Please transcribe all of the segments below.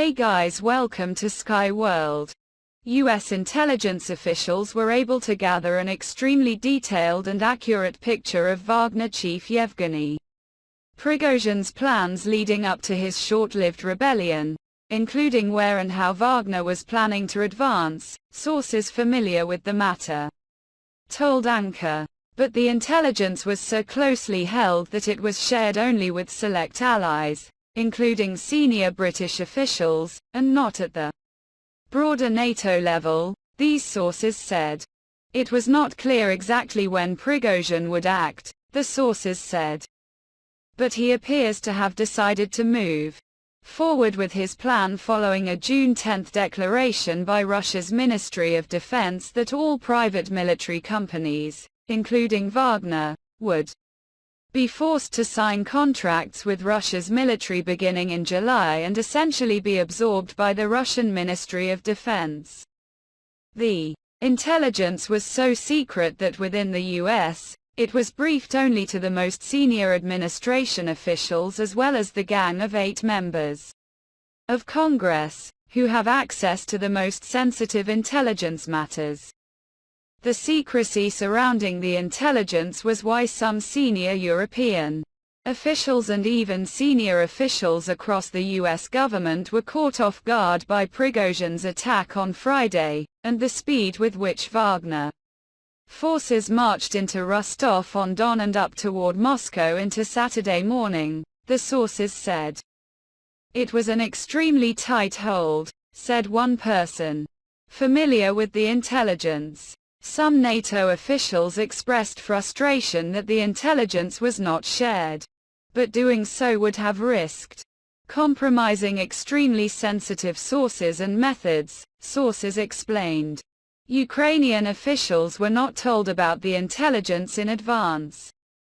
Hey guys, welcome to Sky World. US intelligence officials were able to gather an extremely detailed and accurate picture of Wagner chief Yevgeny Prigozhin's plans leading up to his short-lived rebellion, including where and how Wagner was planning to advance, sources familiar with the matter told Anchor. But the intelligence was so closely held that it was shared only with select allies, including senior British officials, and not at the broader NATO level, these sources said. It was not clear exactly when Prigozhin would act, the sources said. But he appears to have decided to move forward with his plan following a June 10 declaration by Russia's Ministry of Defense that all private military companies, including Wagner, would be forced to sign contracts with Russia's military beginning in July and essentially be absorbed by the Russian Ministry of Defense. The intelligence was so secret that within the US, it was briefed only to the most senior administration officials as well as the Gang of 8 members of Congress, who have access to the most sensitive intelligence matters. The secrecy surrounding the intelligence was why some senior European officials and even senior officials across the US government were caught off guard by Prigozhin's attack on Friday, and the speed with which Wagner forces marched into Rostov-on-Don and up toward Moscow into Saturday morning, the sources said. It was an extremely tight hold, said one person familiar with the intelligence. Some NATO officials expressed frustration that the intelligence was not shared, but doing so would have risked compromising extremely sensitive sources and methods, sources explained. Ukrainian officials were not told about the intelligence in advance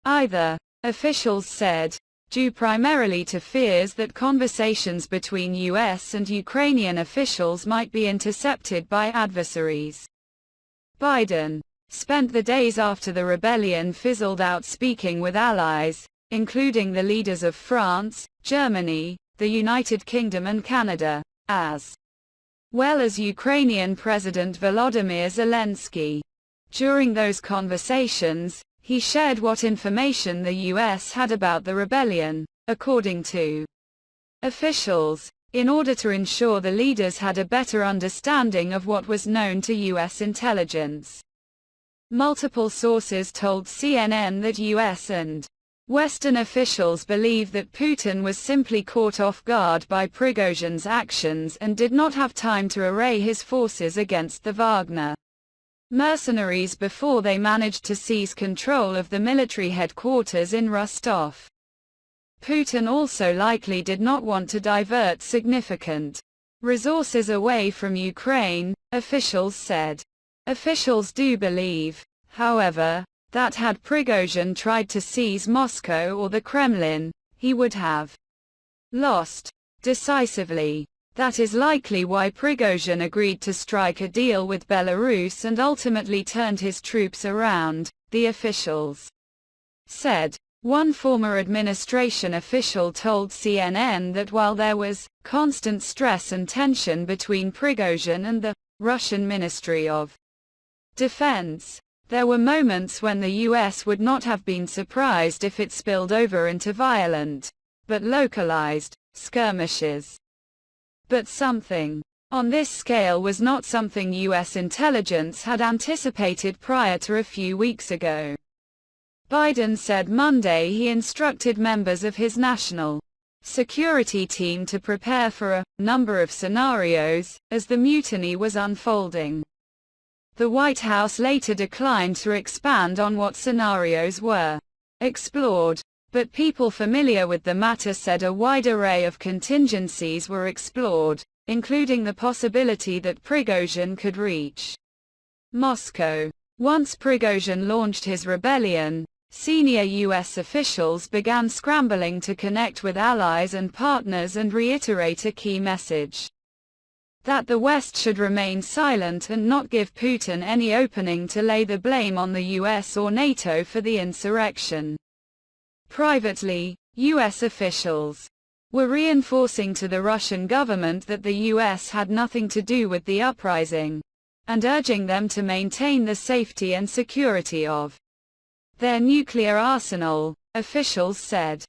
either, officials said, due primarily to fears that conversations between US and Ukrainian officials might be intercepted by adversaries. Biden spent the days after the rebellion fizzled out speaking with allies, including the leaders of France, Germany, the United Kingdom and Canada, as well as Ukrainian President Volodymyr Zelensky. During those conversations, he shared what information the US had about the rebellion, according to officials, in order to ensure the leaders had a better understanding of what was known to US intelligence. Multiple sources told CNN that US and Western officials believe that Putin was simply caught off guard by Prigozhin's actions and did not have time to array his forces against the Wagner mercenaries before they managed to seize control of the military headquarters in Rostov. Putin also likely did not want to divert significant resources away from Ukraine, officials said. Officials do believe, however, that had Prigozhin tried to seize Moscow or the Kremlin, he would have lost decisively. That is likely why Prigozhin agreed to strike a deal with Belarus and ultimately turned his troops around, the officials said. One former administration official told CNN that while there was constant stress and tension between Prigozhin and the Russian Ministry of Defense, there were moments when the US would not have been surprised if it spilled over into violent, but localized, skirmishes. But something on this scale was not something US intelligence had anticipated prior to a few weeks ago. Biden said Monday he instructed members of his national security team to prepare for a number of scenarios as the mutiny was unfolding. The White House later declined to expand on what scenarios were explored, but people familiar with the matter said a wide array of contingencies were explored, including the possibility that Prigozhin could reach Moscow. Once Prigozhin launched his rebellion, senior US officials began scrambling to connect with allies and partners and reiterate a key message: that the West should remain silent and not give Putin any opening to lay the blame on the US or NATO for the insurrection. Privately, US officials were reinforcing to the Russian government that the US had nothing to do with the uprising, and urging them to maintain the safety and security of their nuclear arsenal, officials said.